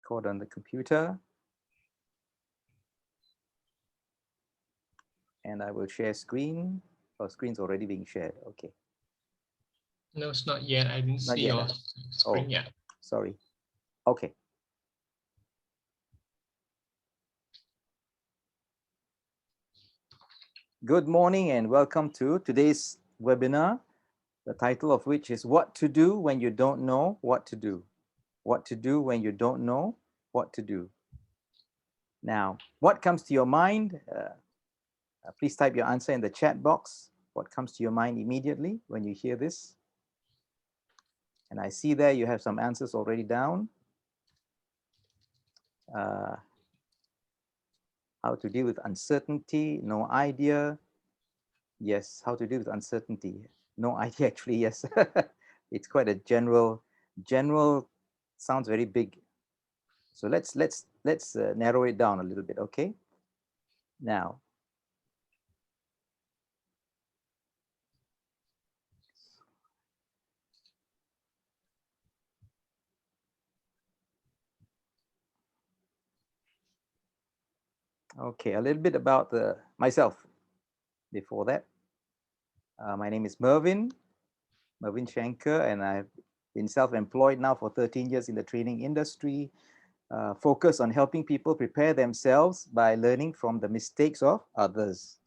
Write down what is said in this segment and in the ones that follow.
record on the computer. And I will share screen. Oh, screen's already being shared. Okay. No, it's not yet. I didn't Not see yet, your huh? screen yet. Sorry. Okay. Good morning and welcome to today's webinar, the title of which is What to Do When You Don't Know What to Do. What to do when you don't know what to do. Now, what comes to your mind? Please type your answer in the chat box. What comes to your mind immediately when you hear this? And I see there you have some answers already down. How to deal with uncertainty, no idea. Yes, how to deal with uncertainty. No idea, actually, yes. It's quite a general, sounds very big. So let's narrow it down a little bit, okay? Now, okay, a little bit about myself before that. My name is Mervyn Schenker, and I've been self-employed now for 13 years in the training industry, focused on helping people prepare themselves by learning from the mistakes of others.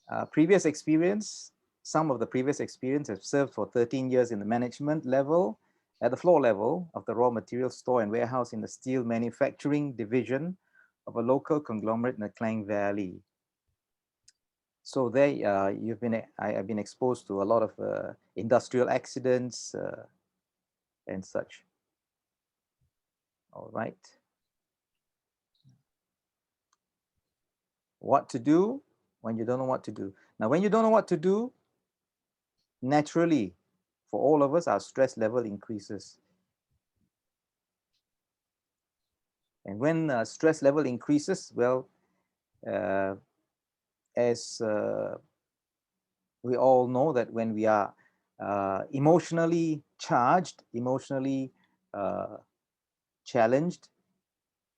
Some of the previous experience have served for 13 years in the management level, at the floor level of the raw material store and warehouse in the steel manufacturing division of a local conglomerate in the Klang Valley. So there, I've been exposed to a lot of industrial accidents and such. All right. What to do when you don't know what to do. Now, when you don't know what to do, naturally, for all of us, our stress level increases. And when stress level increases, well, as we all know that when we are emotionally charged, emotionally challenged,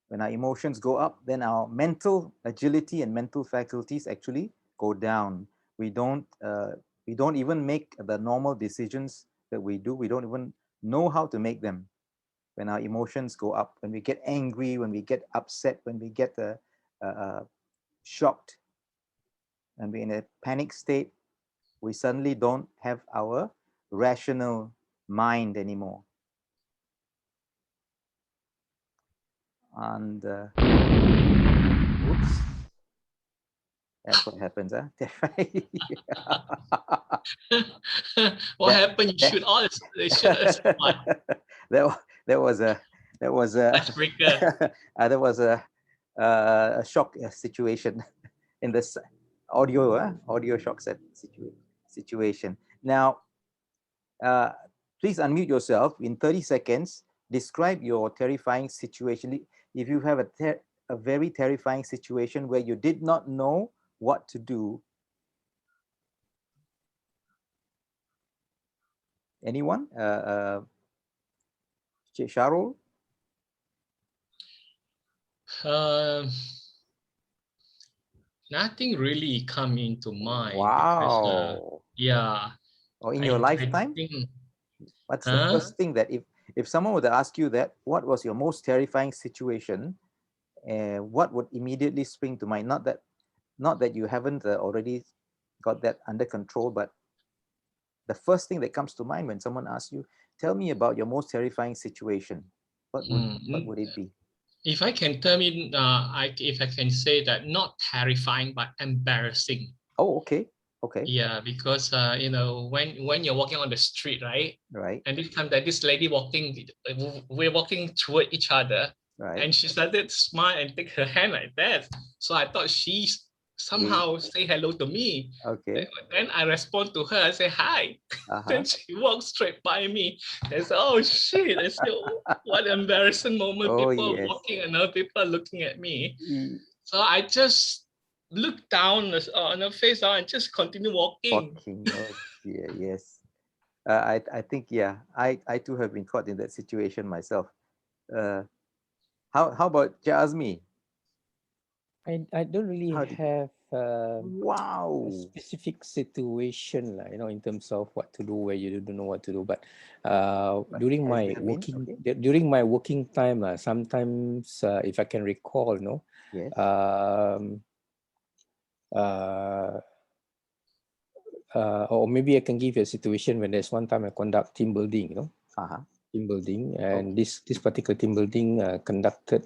when our emotions go up, then our mental agility and mental faculties actually go down. We don't even make the normal decisions that we do. We don't even know how to make them when our emotions go up, when we get angry, when we get upset, when we get shocked, and we're in a panic state, we suddenly don't have our rational mind anymore. And oops, that's what happens, huh? What happened? You shoot all that was a icebreaker. There was a shock situation in this audio shock situation. Now, please unmute yourself in 30 seconds. Describe your terrifying situation. If you have a very terrifying situation where you did not know what to do. Anyone? Sharul? Nothing really come into mind. Wow. Because, yeah. Or in your lifetime? What's the first thing that if someone would ask you that, what was your most terrifying situation? What would immediately spring to mind? Not that you haven't already got that under control, but the first thing that comes to mind when someone asks you, tell me about your most terrifying situation. What would it be? If I can tell me, if I can say that, not terrifying but embarrassing. Oh, okay. Okay. Yeah, because you know, when you're walking on the street, right? Right. And this time that this lady walking, we're walking toward each other, right. And she started to smile and take her hand like that. So I thought she somehow say hello to me. Okay. Then I respond to her. I say hi. Then she walks straight by me. I say, oh shit! I say, oh, what an embarrassing moment. Oh, people yes. walking and other people looking at me. So I just look down on her face and just continue walking. Oh dear, yes. I think, yeah, I too have been caught in that situation myself. Uh, how about Azmi? I don't really How did you? have a Wow. specific situation, lah, in terms of what to do where you don't know what to do. But But has there been? Okay. during my working time, sometimes if I can recall, Yes. um, uh, or maybe I can give you a situation when there's one time I conduct team building, Uh-huh. team building, and Okay. this particular team building conducted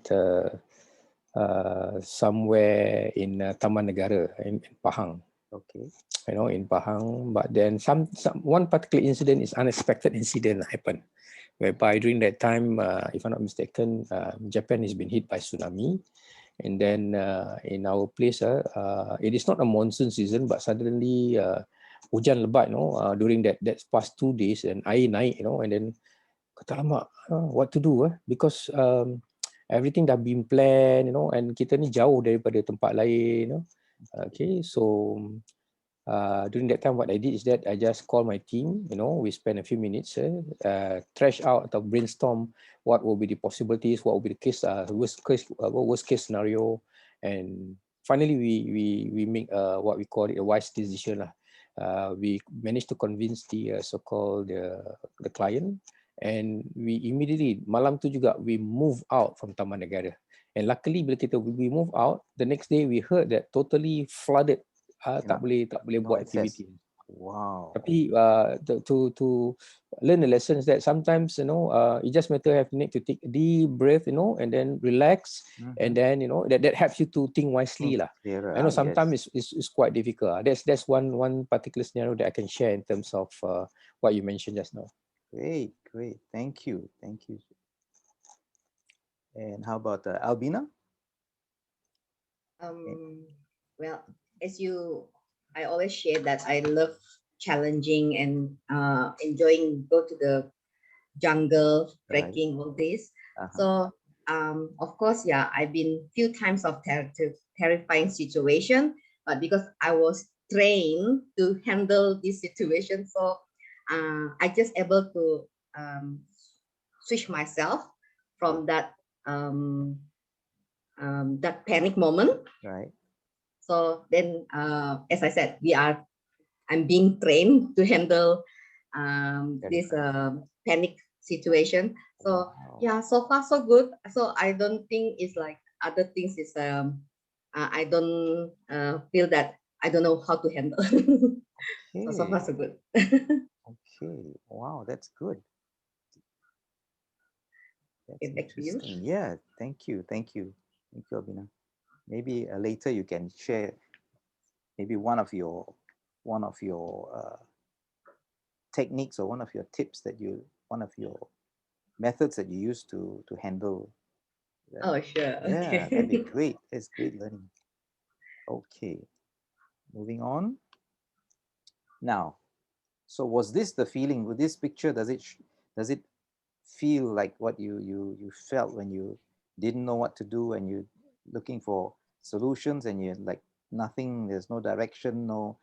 somewhere in Taman Negara in Pahang. Okay. In Pahang. But then some one particular incident is unexpected incident happened, whereby during that time, if I'm not mistaken, Japan has been hit by tsunami, and then in our place, it is not a monsoon season, but suddenly hujan lebat, during that past 2 days, and air naik, and then kata alamak, what to do, because everything dah been planned, and kita ni jauh daripada tempat lain, okay, so during that time, what I did is that I just call my team. We spend a few minutes, trash out or brainstorm what will be the possibilities, what will be the case, worst case scenario, and finally we make what we call it a wise decision lah. We managed to convince the so-called the client, and we immediately malam tu juga we move out from Taman Negara. And luckily bila we move out, the next day we heard that totally flooded, tak Cannot. boleh No buat access. aktiviti. Wow. Tapi to learn the lessons that sometimes you just matter have need to take a deep breath, and then relax, and then that helps you to think wisely Think lah. clearer. I know Yes. sometimes it's quite difficult. That's one particular scenario that I can share in terms of what you mentioned just now. Great. Great. Thank you. Thank you. And how about Albina? Well, as you, I always share that I love challenging and enjoying go to the jungle, Right. trekking, all this. Uh-huh. So of course, yeah, I've been few times of terrifying situation, but because I was trained to handle this situation, so I just able to switch myself from that panic moment. Right. So then, as I said, I'm being trained to handle this panic situation. So Wow. yeah, so far so good. So I don't think it's like other things is I don't feel that I don't know how to handle. So far Okay. so good. Okay. Wow, that's good. That's Okay, back to you. interesting. Yeah. Thank you. Thank you. Thank you, Albina. Maybe later you can share maybe one of your techniques or one of your tips one of your methods that you use to handle that. Oh sure. Yeah, that'd be Okay. great. It's great learning. Okay, moving on. Now, so was this the feeling with this picture? Does it feel like what you felt when you didn't know what to do and you looking for solutions and you're like nothing, there's no direction, no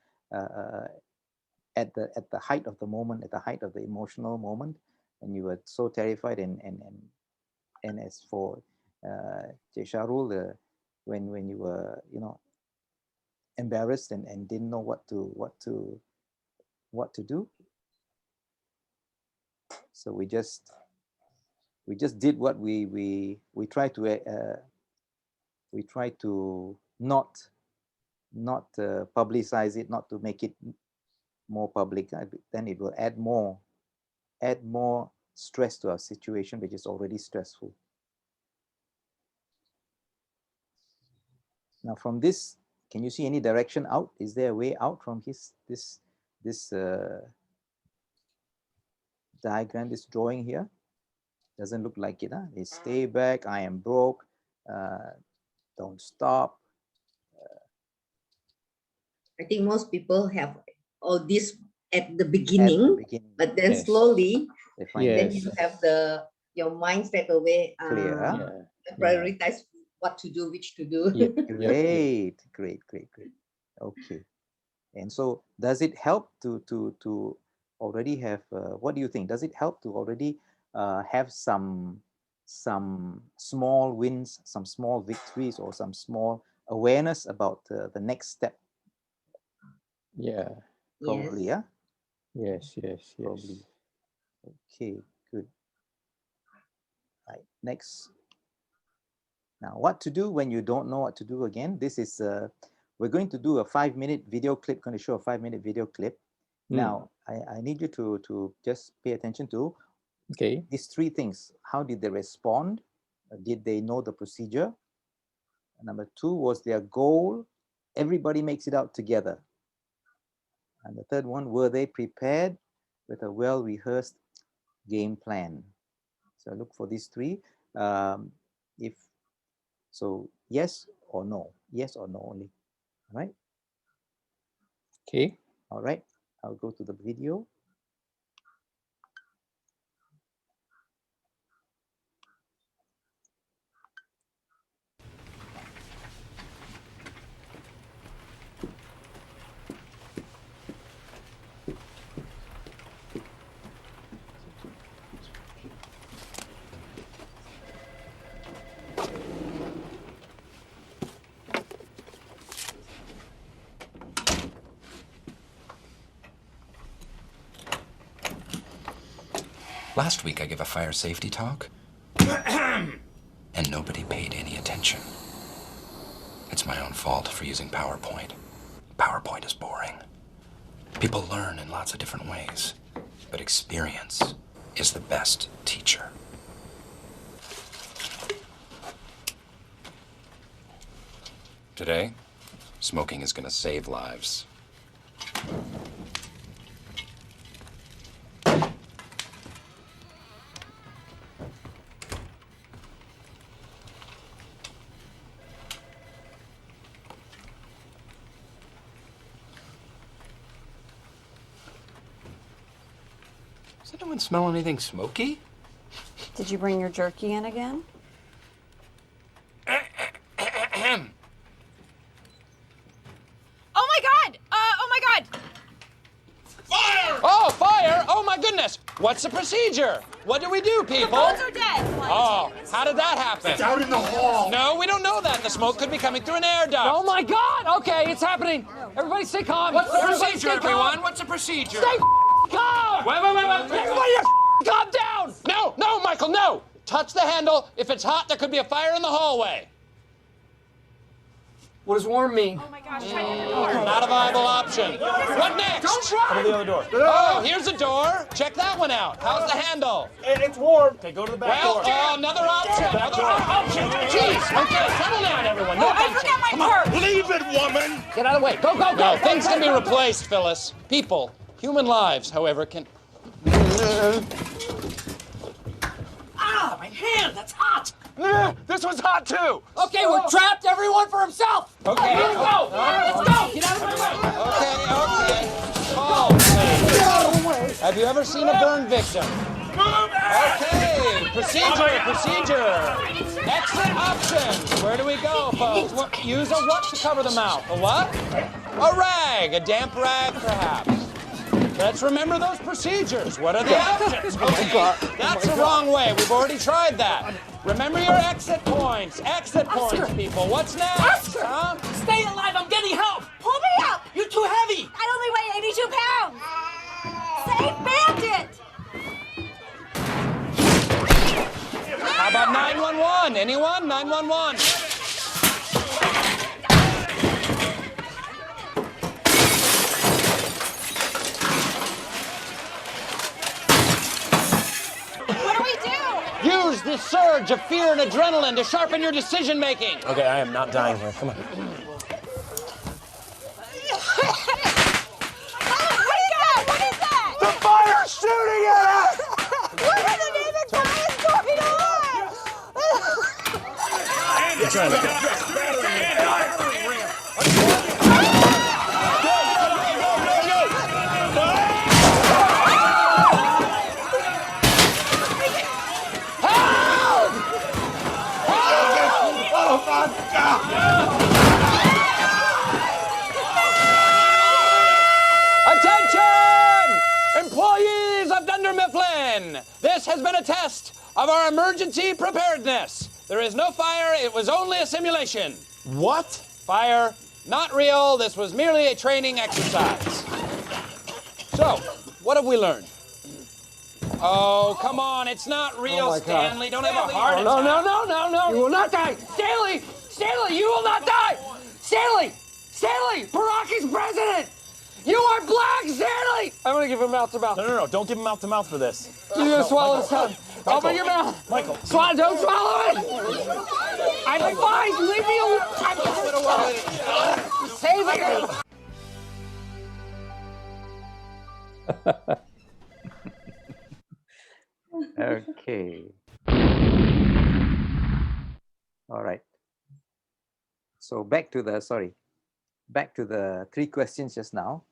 at the height of the moment, at the height of the emotional moment, and you were so terrified and as for Sharul, when you were embarrassed and didn't know what to do, so we just did what we try to not publicize it, not to make it more public. Then it will add more stress to our situation, which is already stressful. Now, from this, can you see any direction out? Is there a way out from this diagram, this drawing here? Doesn't look like it, huh? They stay back. I am broke. Don't stop. I think most people have all this at the At the beginning, beginning, but then Yes. slowly, they find then Yes. you have your mind straight away clear. Huh? Yeah. prioritize what to do, which to do. Yep. Yep. Great. Okay. And so, does it help to already have? What do you think? Does it help to already have some small wins, some small victories, or some small awareness about the next step. Yeah. Probably, Yes. yeah? Yes. Probably. Okay, good. Right, next. Now, what to do when you don't know what to do again? This is, we're going to do a 5-minute video clip, going to show a 5-minute video clip. Now, I need you to just pay attention to these 3 things. How did they respond? Did they know the procedure? Number 2, was their goal? Everybody makes it out together. And the third one, were they prepared with a well-rehearsed game plan? So look for these 3. If so, yes or no, yes or no only. All right. Okay. All right. I'll go to the video. Last week I gave a fire safety talk, and nobody paid any attention. It's my own fault for using PowerPoint. PowerPoint is boring. People learn in lots of different ways, but experience is the best teacher. Today, smoking is gonna save lives. Does anyone smell anything smoky? Did you bring your jerky in again? Oh my God! Oh my God! Fire! Oh, fire! Oh my goodness! What's the procedure? What do we do, The people? phones are dead. Oh, how did that happen? It's out in the hall. No, we don't know that. The smoke could be coming through an air duct. Oh my God! Okay, it's happening. Everybody stay calm. What's the Everybody procedure, stay calm. everyone? What's the procedure? Stay calm! Wait. Everybody calm down! No, Michael, no! Touch the handle. If it's hot, there could be a fire in the hallway. What does warm mean? Oh my gosh, try the other door. Not a viable option. What next? Don't run! Open the other door. Oh, here's a door. Check that one out. How's the handle? It's warm. Okay, go to the back Well, door. another option. Another option. Jeez. Okay, settle down, everyone. No Oh, I bunching. forgot my purse. Leave it, woman. Get out of the way. Go, go, No, go! things can be replaced, Phyllis. People, human lives, however, can... Ah, my hand! That's hot! This was hot too. Okay, we're trapped. Everyone for himself. Okay. Let's go. Let's go. Get out of my way. Okay. Call, please. Have you ever seen a burn victim? Okay. Procedure. Exit options. Where do we go, folks? Use a what to cover the mouth? A what? A rag. A damp rag, perhaps. Let's remember those procedures. What are the options? Okay. That's the wrong way. We've already tried that. Remember your exit points. Exit points, people. What's next? Oscar! Huh? Stay alive. I'm getting help. Pull me up. You're too heavy. I only weigh 82 pounds. Save Bandit. How about 911? Anyone? 911. What do we do? Use this surge of fear and adrenaline to sharpen your decision making. Okay, I am not dying here. Come on. What is that? The fire's shooting at us. What in the name of God is going on? You're trying to Oh my God! Attention! Employees of Dunder Mifflin! This has been a test of our emergency preparedness. There is no fire. It was only a simulation. What? Fire, not real. This was merely a training exercise. So, what have we learned? Oh, come on. It's not real, my God. Stanley. Don't have a heart attack. No. You will not die. Stanley! Stanley, you will not die! Stanley! Stanley! Barack is president! You are black, Stanley! I'm gonna give him mouth to mouth. No. Don't give him mouth to mouth for this. You're gonna swallow his tongue. Open your mouth. Michael. Don't swallow it! I'm fine. Leave me alone. Save it. Okay. All right. So back to the three questions just now.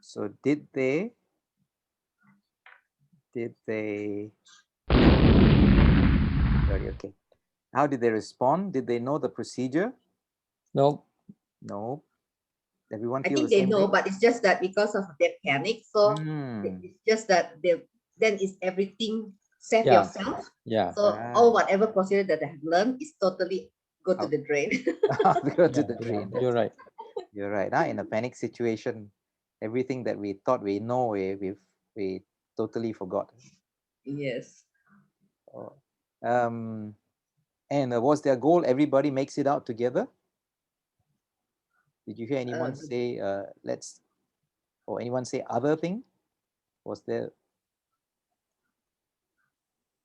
So did they sorry, okay. How did they respond? Did they know the procedure? No. No. Everyone I feel think the they same know, way? but it's just that because of their panic, so Hmm. it's just that then it's everything save Yeah. yourself. Yeah. So Right. all whatever procedure that I have learned is totally go to Out. the drain. Go to the drain. You're right. You're right. In a panic situation, everything that we thought we know, we totally forgot. Yes. Oh. And was their goal everybody makes it out together? Did you hear anyone say or anyone say other thing? Was there?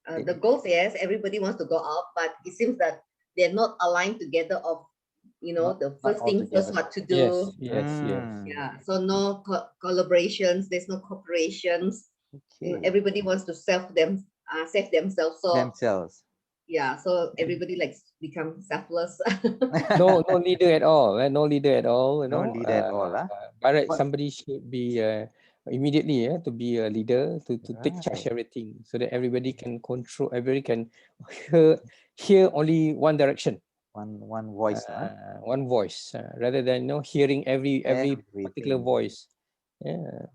The goals, yes, everybody wants to go out, but it seems that they're not aligned together of, the first all thing first together. what to do. Yes. Yeah, so no collaborations, there's no cooperations. Okay. Everybody wants to save themselves. So Themselves. yeah, so everybody become selfless. No leader at all. No leader at all. No leader at all. By right, What- somebody should be immediately to be a leader to take charge Right. everything so that everybody can control. Everybody can hear only one direction. One voice. One voice rather than hearing every particular Everything. voice. Yeah.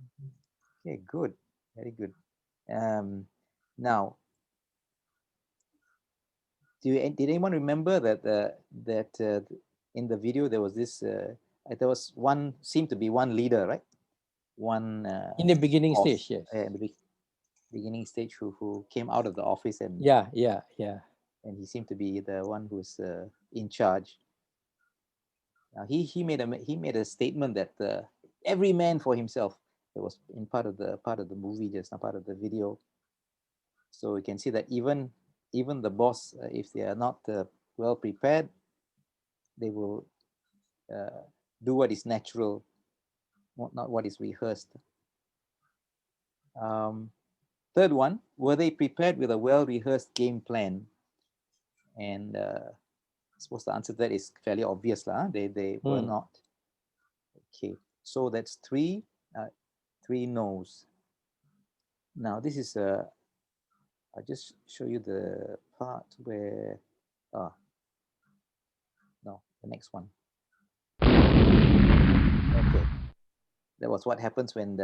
Okay, good. Very good. Now, did anyone remember that in the video there was this there was seemed to be one leader, right? One In the beginning boss, stage, yes. in the beginning stage who came out of the office and Yeah. and he seemed to be the one who's in charge. Now he made a statement that every man for himself. It was in part of the movie, just now part of the video. So you can see that even the boss, if they are not well prepared, they will do what is natural, not what is rehearsed. Third one, were they prepared with a well-rehearsed game plan? And I suppose the answer to that is fairly obvious. They were not. Okay, so that's three no's. Now this is I'll just show you the part where no, the next one. Okay, that was what happens when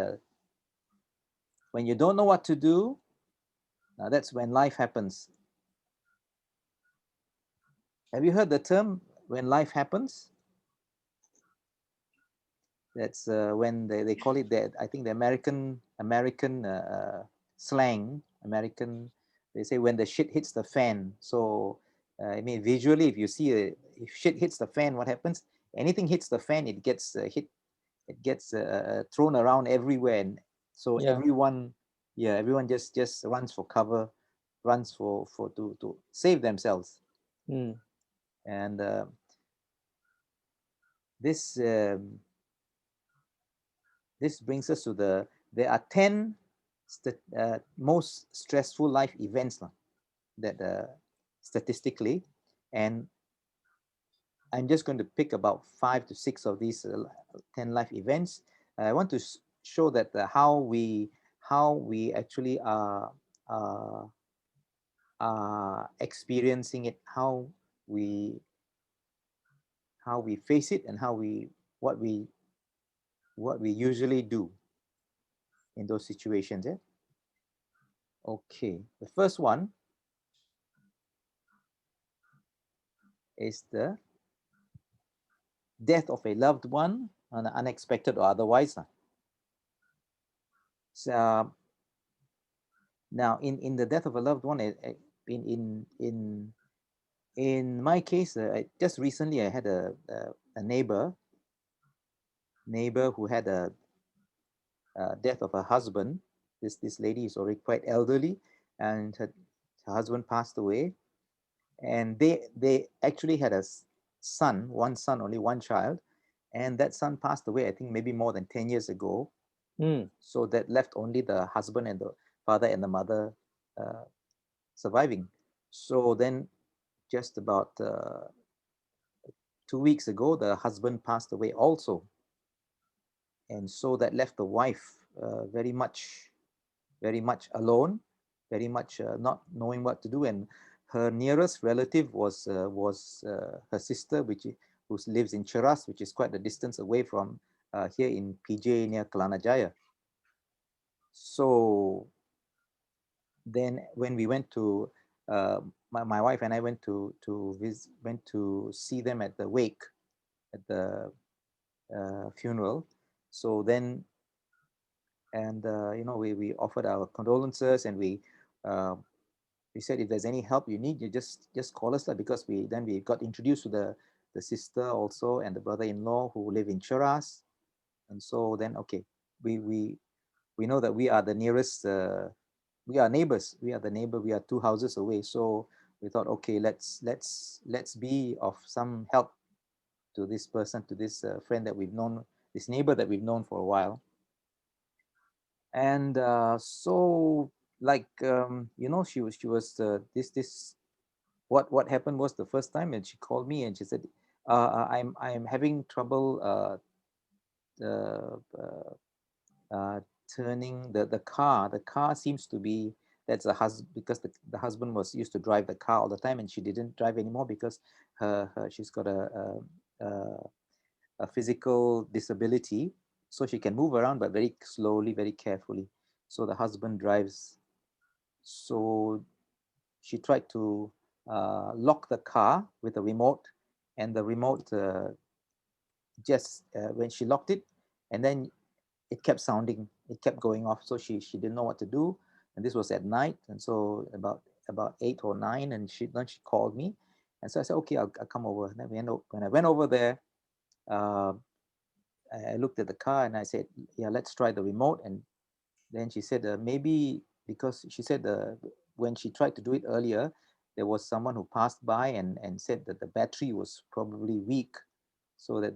you don't know what to do. Now that's when life happens. Have you heard the term when life happens? That's when they call it that. I think the American slang, they say when the shit hits the fan. So I mean, visually, if you see if shit hits the fan, what happens? Anything hits the fan, it gets hit. It gets thrown around everywhere, and so everyone just runs for cover, runs to save themselves. And this brings us to there are 10 most stressful life events that statistically, and I'm just going to pick about 5 to 6 of these 10 life events. I want to show that how we actually are experiencing it, how we face it, and what we usually do in those situations. Okay, the first one is the death of a loved one, unexpected or otherwise. So, now, in the death of a loved one, in my case, just recently I had a neighbor who had a death of her husband. This lady is already quite elderly, and her husband passed away. And they actually had a son, one son, only one child, and that son passed away, I think maybe more than 10 years ago. So that left only the husband and the father and the mother surviving. So then, just about 2 weeks ago, the husband passed away also, and so that left the wife very much alone, very much not knowing what to do. And her nearest relative was her sister, who lives in Cheras, which is quite a distance away from here in PJ near Kelana Jaya. So then, when we went to my wife and I went to see them at the wake, at the funeral. So then, and we offered our condolences, and we said, if there's any help you need, you just call us, because we got introduced to the sister also and the brother-in-law who live in Cheras. And so then, okay, we know that we are the nearest, we are neighbors, we are 2 houses away. So we thought, okay, let's be of some help to this person, to this friend that we've known, this neighbor that we've known for a while. And so, like, she was this what happened was, the first time, and she called me and she said, I'm having trouble uh, uh, turning the car. The car seems to be, that's the husband, because the husband was used to drive the car all the time, and she didn't drive anymore because she's got a physical disability, so she can move around but very slowly, very carefully. So the husband drives. So she tried to lock the car with a remote, and the remote just when she locked it, and then it kept sounding, it kept going off. So she didn't know what to do, and this was at night. And so about 8 or 9, and then she called me, and so I said, okay, I'll come over. And then when I went over there, uh, I looked at the car and I said, yeah, let's try the remote. And then she said, maybe, because she said when she tried to do it earlier, there was someone who passed by and said that the battery was probably weak, so that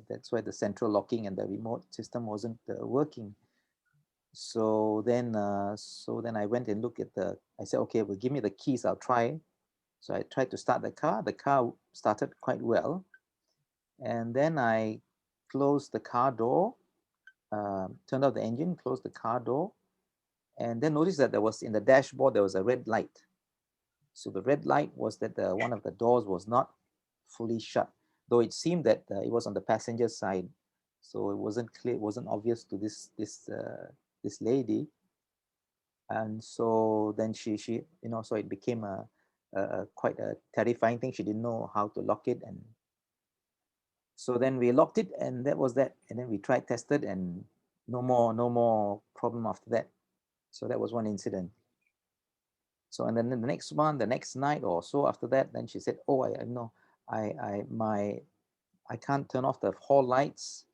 that's why the central locking and the remote system wasn't working. So then I went and looked at I said, okay, well, give me the keys, I'll try. So I tried to start the car. The car started quite well. And then I closed the car door, turned off the engine, closed the car door, and then noticed that there was, in the dashboard, there was a red light. So the red light was that one of the doors was not fully shut, though it seemed that it was on the passenger side. So it wasn't clear, it wasn't obvious to this lady. And so then she so it became a quite a terrifying thing. She didn't know how to lock it, and so then we locked it, and that was that. And then we tested, and no more problem after that. So that was one incident. So, and then the next one, the next night or so after that, then she said, oh, I know, I can't turn off the hall lights.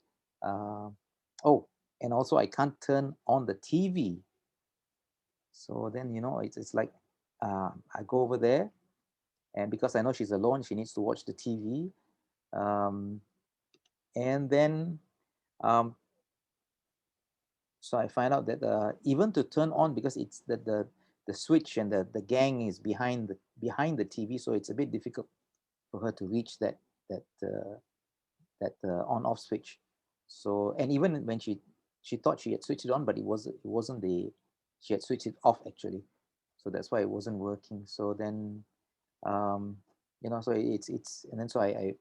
Oh, and also I can't turn on the TV. So then, it's like, I go over there, and because I know she's alone, she needs to watch the TV. And then, so I find out that even to turn on, because it's the switch and the gang is behind the TV, so it's a bit difficult for her to reach that on off switch. So, and even when she thought she had switched it on, but it wasn't she had switched it off actually. So that's why it wasn't working. So then, so it's and then so I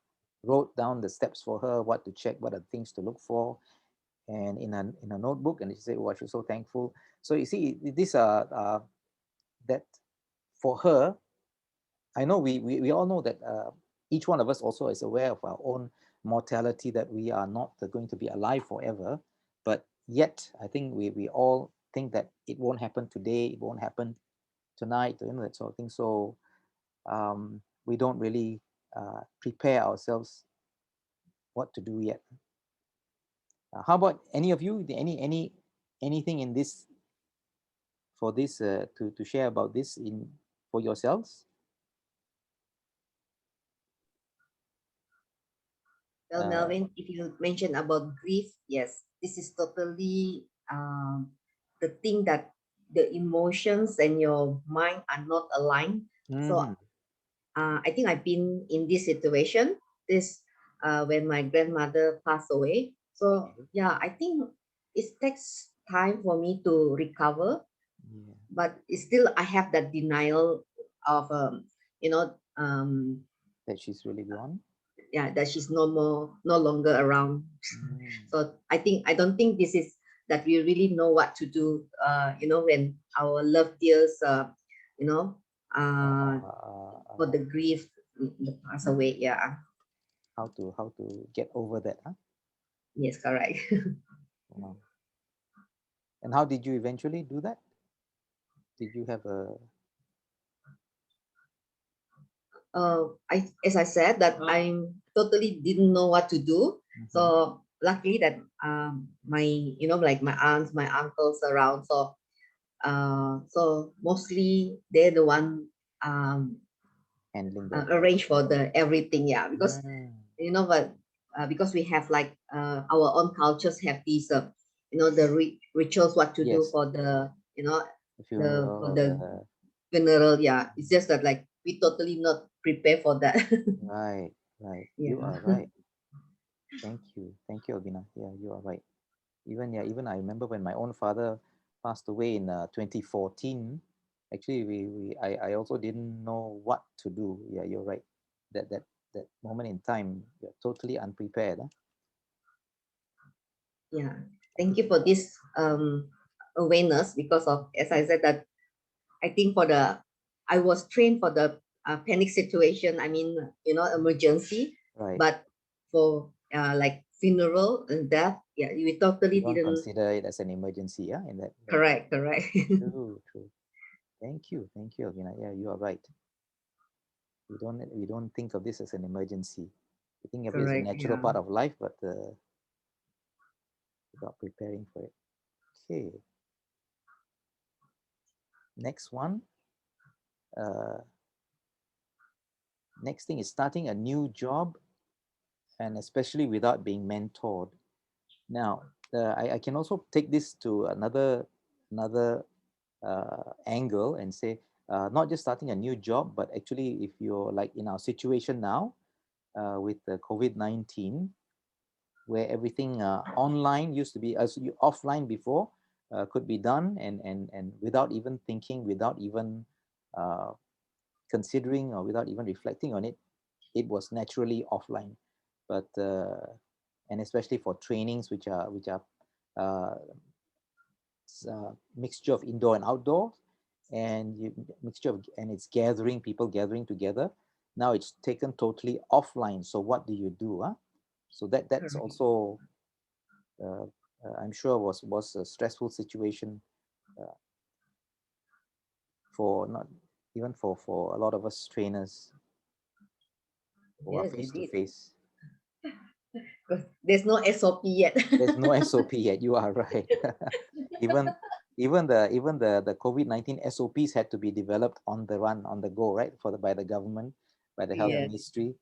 wrote down the steps for her, what to check, what are things to look for, and in a notebook. And she said, oh, I feel so thankful. So you see, these are that for her, I know we all know that each one of us also is aware of our own mortality, that we are not going to be alive forever. But yet, I think we all think that it won't happen today, it won't happen tonight, that sort of thing. So we don't really prepare ourselves what to do yet. How about any of you? Anything in this for this to share about this in for yourselves? Well, Melvin, if you mention about grief, yes, this is totally the thing that the emotions and your mind are not aligned. So I think I've been in this situation. This when my grandmother passed away. So yeah, I think it takes time for me to recover, but it's still I have that denial of you know that she's really gone. Yeah, that she's no longer around. So I don't think this is that we really know what to do. When our loved dears, for the grief, the pass away. Yeah. How to get over that, huh? Yes, correct. Wow. And how did you eventually do that? Did you have a As I said that I totally didn't know what to do. So luckily that my like my aunts, my uncles around. So so mostly they're the one handling that? arrange for the everything. Yeah, because but because we have like our own cultures have these the rituals what to do for the for the funeral. Yeah, it's just that like we totally not prepare for that. Right. You Yeah. are right. Thank you, Abina. Yeah, you are right. Even I remember when my own father passed away in 2014. Actually, I also didn't know what to do. Yeah, you're right. That moment in time, you're totally unprepared. Huh? Yeah, thank you for this awareness, because of, as I said, that I think I was trained for the panic situation. I mean, emergency. Right. But for like funeral and death, yeah, we totally You don't didn't. consider it as an emergency, yeah? In that. Correct. True. Thank you, Abina. Yeah, you are right. We don't think of this as an emergency. We think of it as a Correct. natural Yeah. part of life, but without preparing for it. Okay. Next one. Next thing is starting a new job, and especially without being mentored. Now, I can also take this to another angle and say, not just starting a new job, but actually, if you're like in our situation now with the COVID-19, where everything online used to be as offline before could be done, and without even thinking, without even considering, or without even reflecting on it, it was naturally offline. But and especially for trainings which are uh, mixture of indoor and outdoor, and mixture of, and it's gathering, people gathering together. Now it's taken totally offline. So what do you do? Huh? So that's also I'm sure was a stressful situation for not even for a lot of us trainers who are Yes, face to indeed. face. There's no SOP yet. There's no SOP yet. You are right. even the COVID-19 SOPs had to be developed on the run, on the go, right? By the government, by the health Yes. ministry.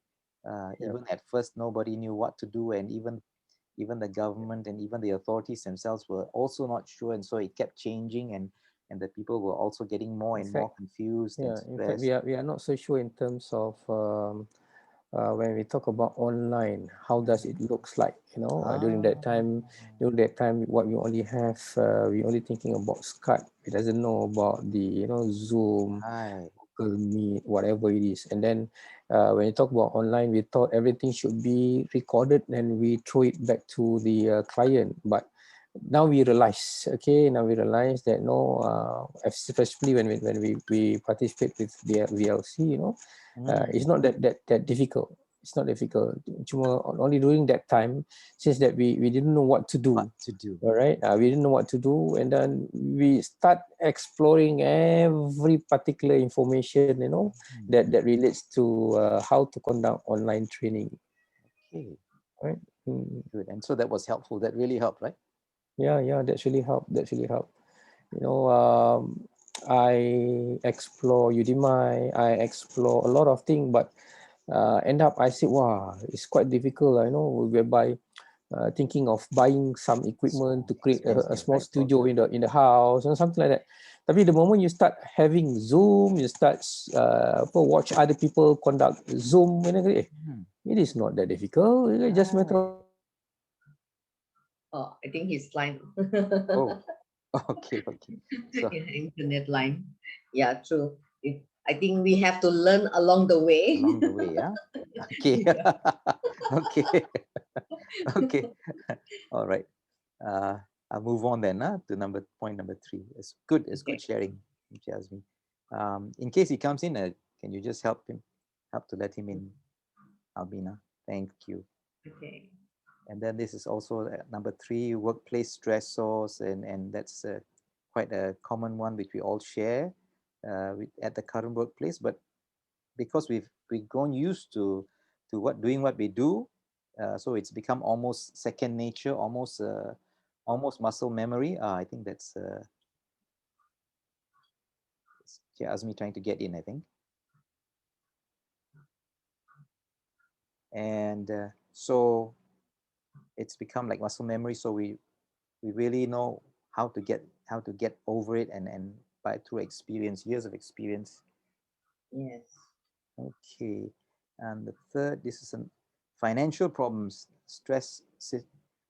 Even at first, nobody knew what to do, and even the government and even the authorities themselves were also not sure, and so it kept changing, and the people were also getting more and more confused and in fact, stressed. we are not so sure in terms of when we talk about online, how does it looks like? During that time, what we only have, we only thinking about Skype. We doesn't know about the Zoom, Right. Google Meet, whatever it is. And then when you talk about online, we thought everything should be recorded and we throw it back to the client. But now we realize, okay, now we realize that no, especially when we participate with the VLC, you know, it's not that difficult. It's not difficult. Cuma only during that time, since that we didn't know what to do. All right, we didn't know what to do, and then we start exploring every particular information, you know, that relates to how to conduct online training. Okay. Right. Good. And so that was helpful. That really helped, right? Yeah, that's really helped. That's really helped. You know, I explore Udemy, I explore a lot of things, but end up I said, wow, it's quite difficult, you know, whereby thinking of buying some equipment to create a small studio in the house or something like that. Tapi the moment you start having Zoom, you start watch other people conduct Zoom, it is not that difficult. It's just matter of Oh, I think his line. Oh, okay. So, internet line. Yeah, true. I think we have to learn along the way. along the way, yeah. Okay. Okay. Okay. All right. I'll move on then to point number 3. It's good. It's good sharing, Jasmine. In case he comes in, can you just help to let him in, Albina? Thank you. Okay. And then this is also number 3, workplace stressors, and that's quite a common one which we all share at the current workplace. But because we've grown used to doing what we do, so it's become almost second nature, almost muscle memory. I think that's Azmi trying to get in, I think. And so it's become like muscle memory. So we really know how to get over it, and by through experience, years of experience. Yes. Okay. And the third, this is some financial problems, stress,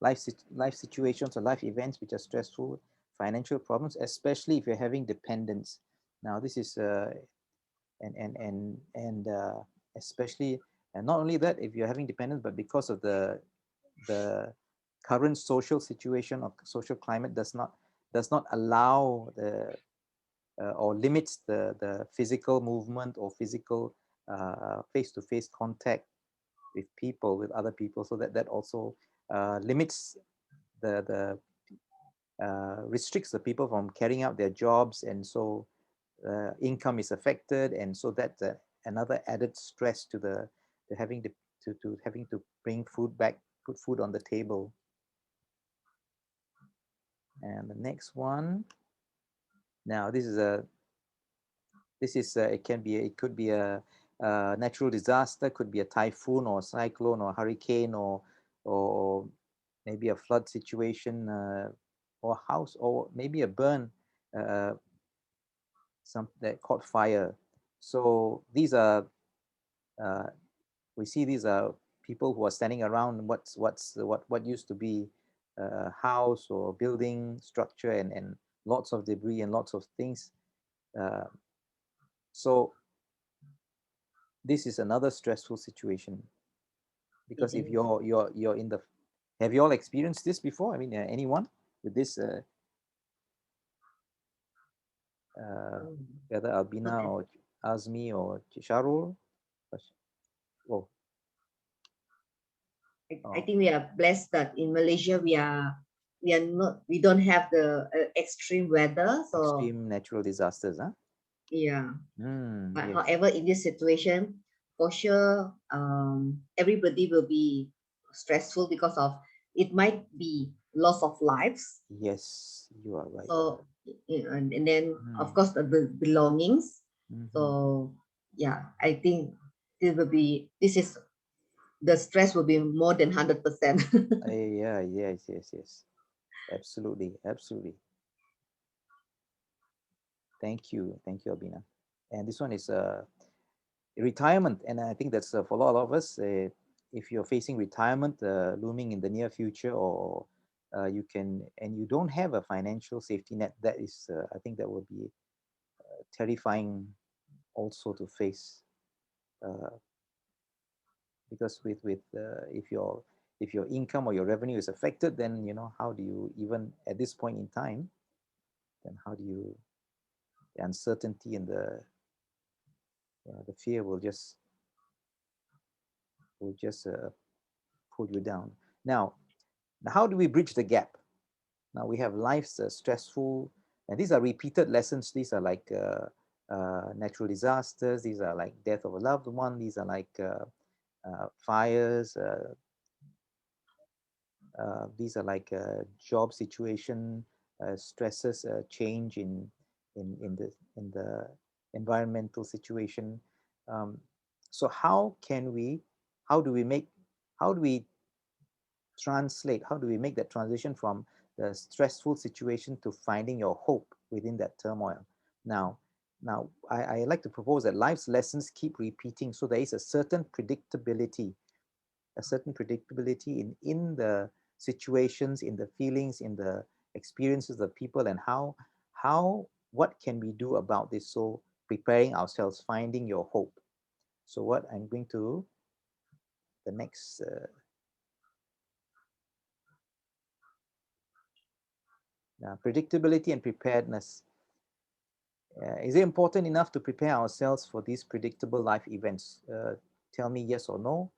life situations or life events which are stressful, financial problems, especially if you're having dependents. Now this is and especially, and not only that, if you're having dependents, but because of the current social situation or social climate does not allow the or limits the physical movement or physical face-to-face contact with other people, so that also limits the restricts the people from carrying out their jobs, and so income is affected, and so that's another added stress to having having to put food on the table. And the next one, now this is it could be a natural disaster, could be a typhoon or cyclone or hurricane or maybe a flood situation, or house, or maybe a burn, some that caught fire. So these are we see these are people who are standing around what used to be a house or building structure, and lots of debris and lots of things. So this is another stressful situation, because if you're in the, have you all experienced this before? I mean, anyone with this, whether Albina or Azmi or Sharul? Oh, I think we are blessed that in Malaysia we don't have the extreme weather, so extreme natural disasters, huh? yeah. But Yes. however, in this situation, for sure, everybody will be stressful because of it might be loss of lives. Yes, you are right. So and then of course the belongings. So yeah, I think this is the stress will be more than 100%. Yeah, yes, absolutely. Thank you, Albina. And this one is retirement, and I think that's for a lot of us. If you're facing retirement looming in the near future, or you don't have a financial safety net, that is, I think that will be terrifying also to face, because if if your income or your revenue is affected, then how do you, even at this point in time, then how do you, the uncertainty and the fear will just pull you down. Now how do we bridge the gap? Now we have life's stressful, and these are repeated lessons. These are like natural disasters. These are like death of a loved one. These are like fires. These are like job situation stresses, change in the environmental situation. So how do we translate? How do we make that transition from the stressful situation to finding your hope within that turmoil? Now, I like to propose that life's lessons keep repeating, so there is a certain predictability in the situations, in the feelings, in the experiences of people, and what can we do about this? So preparing ourselves, finding your hope. So what I'm going to the next predictability and preparedness. Is it important enough to prepare ourselves for these predictable life events? Tell me yes or no.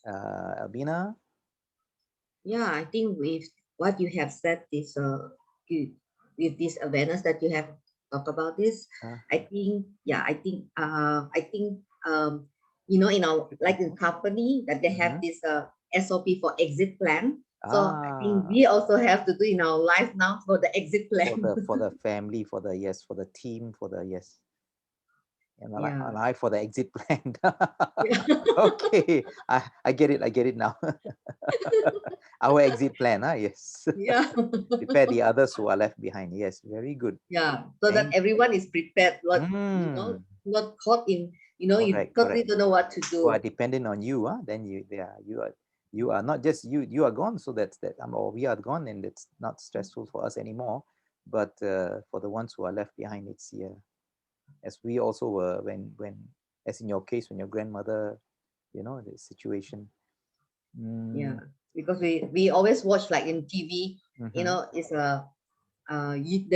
Albina? Yeah, I think with what you have said is good. With this awareness that you have talked about this, I think in our like in company that they have this SOP for exit plan. So I think we also have to do in our life now for the exit plan. For the family, for the team, and I for the exit plan. Okay, I get it now. Our exit plan, yes. Yeah. Prepare the others who are left behind. Yes, very good. Yeah, so that everyone is prepared. Not caught in, you totally don't know what to do. Who are dependent on you, then you are not just you are gone, so that's or we are gone, and it's not stressful for us anymore. But for the ones who are left behind, it's as we also were when as in your case, when your grandmother, the situation. Yeah, because we always watch like in TV, it's the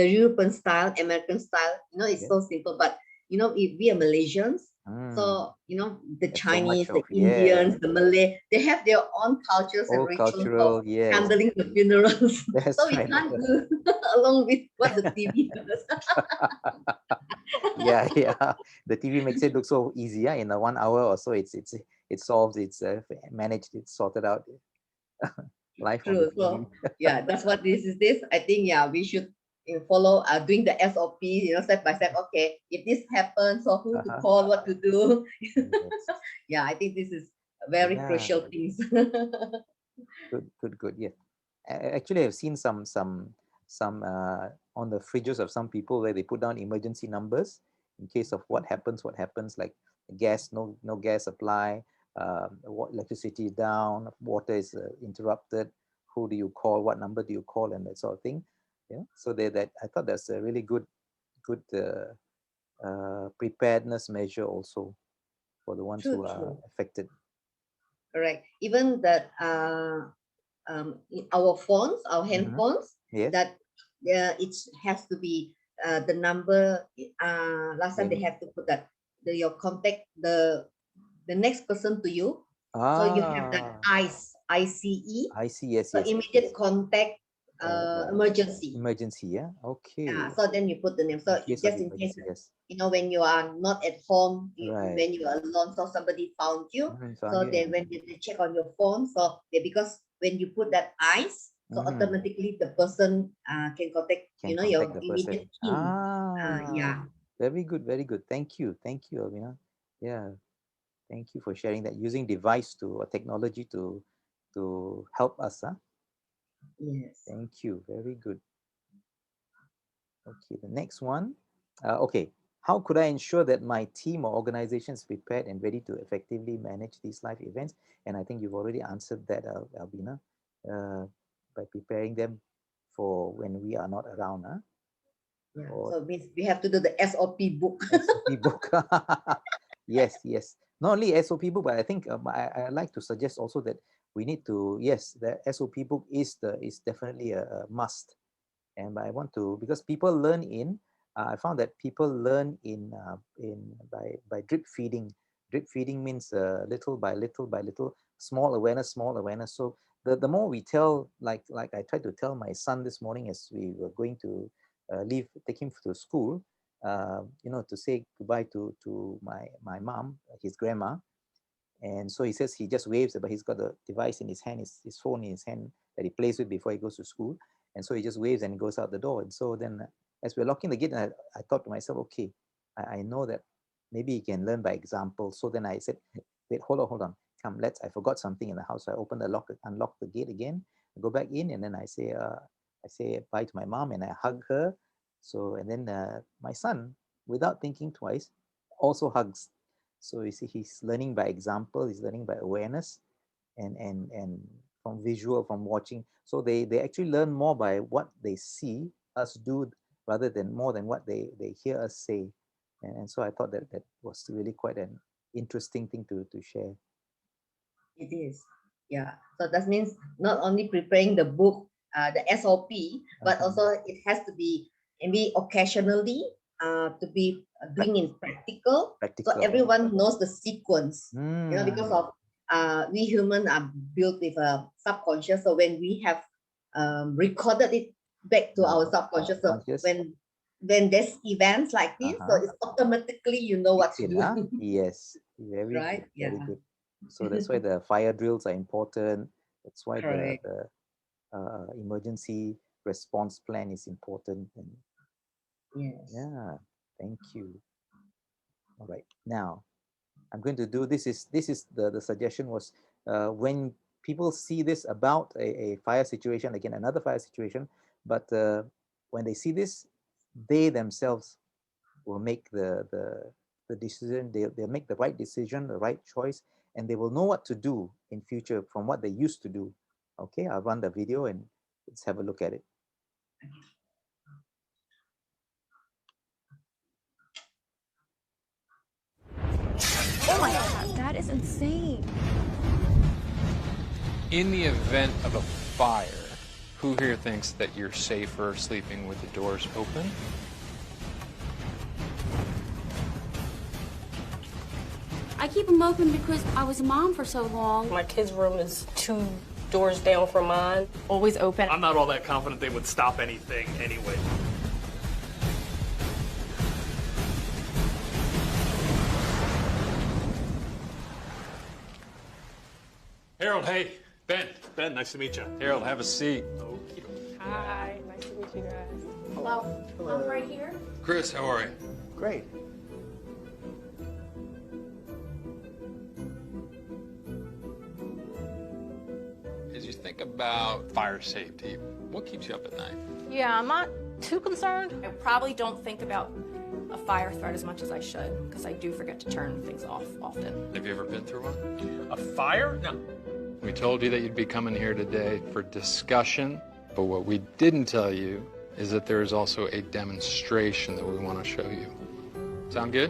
European style, American style, it's so simple. But if we are Malaysians, so the Chinese, the Indians, the Malay, they have their own cultures and rituals of handling the funerals. So we can't do along with what the TV does. Yeah. The TV makes it look so easy. In a 1 hour or so, it's solved, it's managed, it's sorted out. Life. True. So yeah, that's what this is. I think we should follow doing the SOP, step by step. Okay, if this happens, so who to call, what to do. Yeah, I think this is very crucial things. Good. Yeah, actually, I've seen some on the fridges of some people where they put down emergency numbers in case of what happens, like gas, no gas supply, electricity is down, water is interrupted. Who do you call? What number do you call? And that sort of thing. Yeah. So that I thought that's a really good preparedness measure also for the ones who are affected. Correct. Even that our phones, our handphones, that it has to be the number. Last time they have to put that your contact the next person to you. So you have that ICE. Yes. So immediate contact emergency. Yeah. Okay. So then you put the name. So just in case, when you are not at home, when you are alone, so somebody found you. So then when they check on your phone, so because when you put that ICE, so automatically the person can contact, your immediate team. Yeah. Very good. Thank you, Alvina. Yeah. Thank you for sharing that, using device or technology to help us. Yes. Thank you. Very good. Okay, the next one. Okay, how could I ensure that my team or organization is prepared and ready to effectively manage these life events? And I think you've already answered that, Albina, by preparing them for when we are not around. So it means we have to do the SOP book. SOP book. Yes. not only SOP book, but I think I like to suggest also that we need to, yes, the SOP book is definitely a must. And I want to, because people learn I found that people learn by drip feeding. Drip feeding means little by little by little, small awareness, small awareness. So the more we tell, like I tried to tell my son this morning as we were going to take him to school, to say goodbye to my mom, his grandma. And so he says he just waves, but he's got the device in his hand, his phone in his hand that he plays with before he goes to school. And so he just waves and goes out the door. And so then as we're locking the gate, I thought to myself, okay, I know that maybe he can learn by example. So then I said, wait, hold on. Come, I forgot something in the house. So I open unlock the gate again, I go back in, and then I say bye to my mom, and I hug her. So, and then my son, without thinking twice, also hugs. So you see, he's learning by example, he's learning by awareness, and from visual, from watching. So they actually learn more by what they see us do rather than more than what they hear us say. And so I thought that was really quite an interesting thing to share. It is, yeah. So that means not only preparing the book, the SOP, but also it has to be maybe occasionally to be doing in practical. So everyone knows the sequence, because of we humans are built with a subconscious. So when we have recorded it back to our subconscious, so when there's events like this, so it's automatically what to do. Yes, very right, good, very good. So that's why the fire drills are important. That's why the emergency response plan is important. And yes. Yeah, thank you. All right, now I'm going to do this is the suggestion was when people see this about a fire situation, again another fire situation, but when they see this, they themselves will make the decision. They'll make the right decision, the right choice, and they will know what to do in future from what they used to do. Okay, I'll run the video and let's have a look at it. Oh my God, that is insane. In the event of a fire, who here thinks that you're safer sleeping with the doors open? I keep them open because I was a mom for so long. My kid's room is 2 doors down from mine. Always open. I'm not all that confident they would stop anything anyway. Harold, hey. Ben. Ben, nice to meet you. Harold, have a seat. Okay. Hi, nice to meet you guys. Hello. I'm right here. Chris, how are you? Great. As you think about fire safety, what keeps you up at night? Yeah, I'm not too concerned. I probably don't think about a fire threat as much as I should, because I do forget to turn things off often. Have you ever been through one? A fire? No. We told you that you'd be coming here today for discussion, but what we didn't tell you is that there is also a demonstration that we want to show you. Sound good?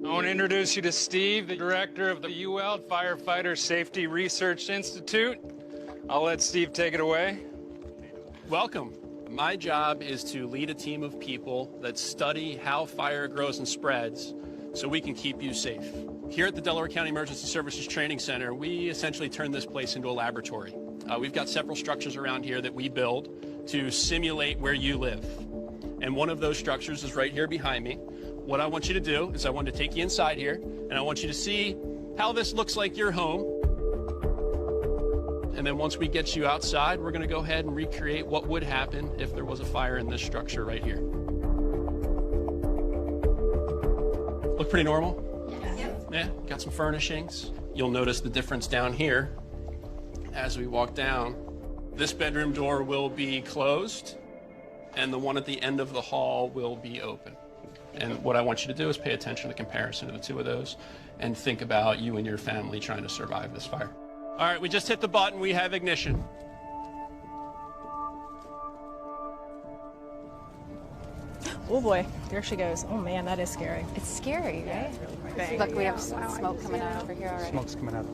I want to introduce you to Steve, the director of the UL Firefighter Safety Research Institute. I'll let Steve take it away. Welcome. My job is to lead a team of people that study how fire grows and spreads so we can keep you safe. Here at the Delaware County Emergency Services Training Center, we essentially turn this place into a laboratory. We've got several structures around here that we build to simulate where you live. And one of those structures is right here behind me. What I want you to do is I want to take you inside here, and I want you to see how this looks like your home. And then once we get you outside, we're going to go ahead and recreate what would happen if there was a fire in this structure right here. Look pretty normal? Yeah, got some furnishings. You'll notice the difference down here as we walk down. This bedroom door will be closed, and the one at the end of the hall will be open. And what I want you to do is pay attention to the comparison of the two of those and think about you and your family trying to survive this fire. All right, we just hit the button. We have ignition. Oh boy, there she goes. Oh man, that is scary. It's scary, right? Bang. Look, we have smoke coming out over here already. Smoke's coming out.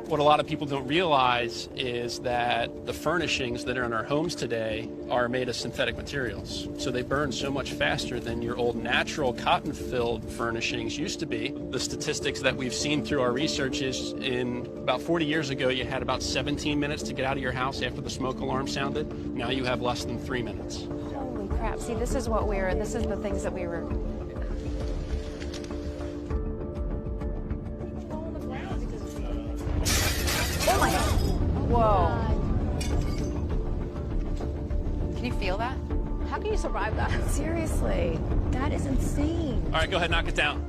What a lot of people don't realize is that the furnishings that are in our homes today are made of synthetic materials. So they burn so much faster than your old natural cotton-filled furnishings used to be. The statistics that we've seen through our research is in about 40 years ago, you had about 17 minutes to get out of your house after the smoke alarm sounded. Now you have less than 3 minutes. Holy crap. See, this is the things that we were... Oh my God. Whoa. Can you feel that? How can you survive that? Seriously, that is insane. All right, go ahead, knock it down.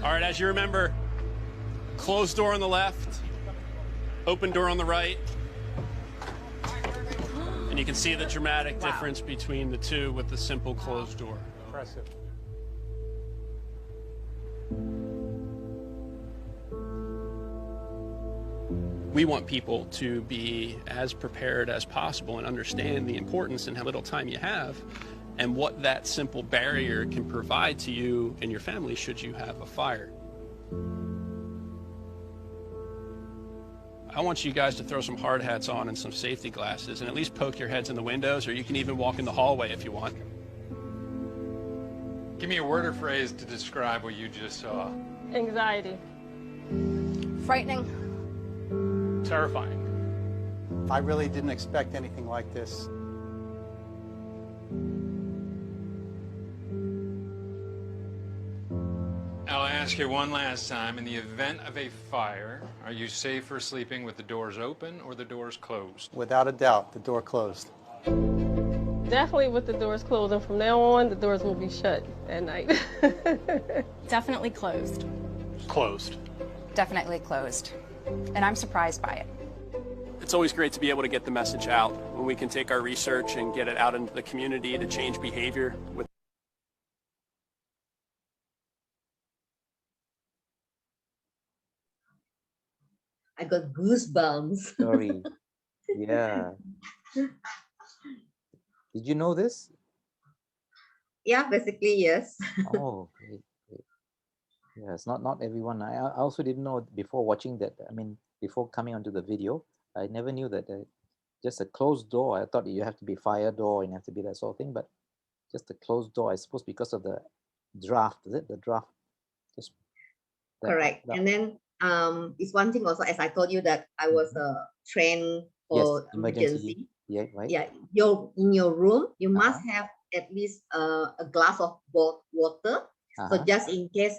All right, as you remember, closed door on the left, open door on the right. And you can see the dramatic difference between the two with the simple closed door. Impressive. We want people to be as prepared as possible and understand the importance and how little time you have and what that simple barrier can provide to you and your family should you have a fire. I want you guys to throw some hard hats on and some safety glasses and at least poke your heads in the windows, or you can even walk in the hallway if you want. Give me a word or phrase to describe what you just saw. Anxiety. Frightening. Terrifying. I really didn't expect anything like this. I'll ask you one last time. In the event of a fire, are you safer sleeping with the doors open or the doors closed? Without a doubt, the door closed. Definitely with the doors closed, and from now on, the doors will be shut at night. Definitely closed. Closed. Definitely closed. And I'm surprised by it. It's always great to be able to get the message out when we can take our research and get it out into the community to change behavior. I got goosebumps. Sorry. Yeah. Did you know this? Yeah, basically, yes. Oh, great, great. Yes, not everyone. I also didn't know before watching that. I mean, before coming onto the video, I never knew that just a closed door. I thought you have to be fire door and you have to be that sort of thing, but just a closed door, I suppose, because of the draft. Is it the draft? Just Correct. And then it's one thing also, as I told you that I was trained for emergency. Yeah, right. Yeah, in your room, you must have at least a glass of water. So just in case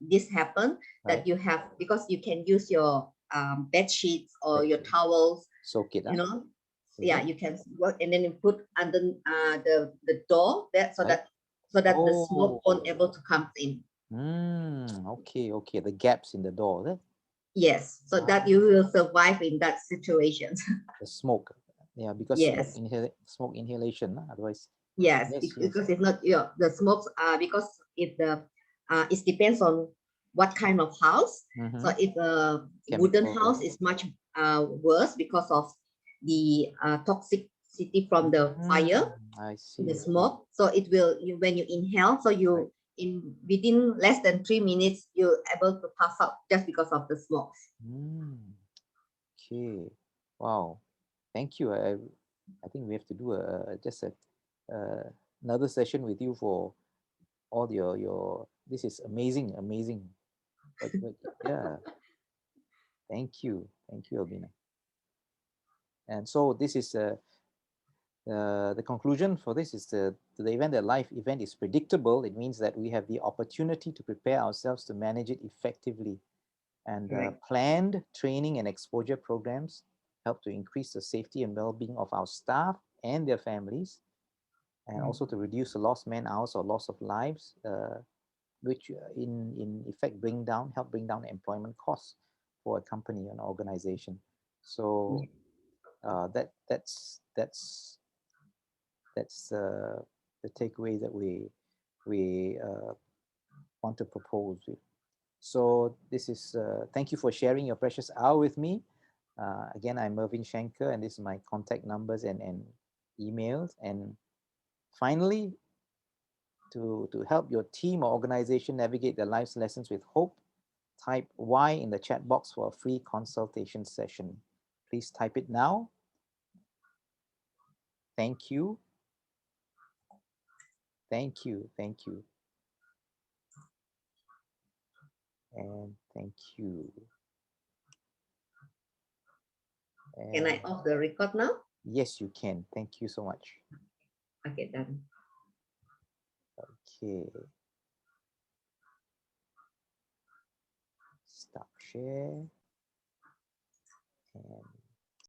this happen, that you have, because you can use your bed sheets or your towels. Soak it. You know, yeah, you can work, and then you put under the door so that the smoke won't able to come in. Okay. The gaps in the door. Eh? Yes, so that you will survive in that situation. The smoke. Yeah, because smoke inhalation, otherwise. Yes, because it's not the smokes because if it depends on what kind of house. So if a wooden house is much worse because of the toxicity from the fire. I see. The smoke. So it will when you inhale, so you within less than 3 minutes you're able to pass out just because of the smoke. Okay. Wow. Thank you. I think we have to do another session with you for all your. This is amazing. But yeah. Thank you, Albina. And so this is the conclusion for this is the event that life event is predictable. It means that we have the opportunity to prepare ourselves to manage it effectively, and planned training and exposure programs help to increase the safety and well-being of our staff and their families, and also to reduce the lost man hours or loss of lives, which in effect help bring down employment costs for a company and organization. So that's the takeaway that we want to propose. So this is, thank you for sharing your precious hour with me. Again, I'm Mervyn Schenker, and this is my contact numbers and emails. And finally, to help your team or organization navigate their life's lessons with hope, type Y in the chat box for a free consultation session. Please type it now. Thank you. Thank you. Thank you. And thank you. And can I off the record now? Yes, you can. Thank you so much. Okay, done. Okay. Stop share. And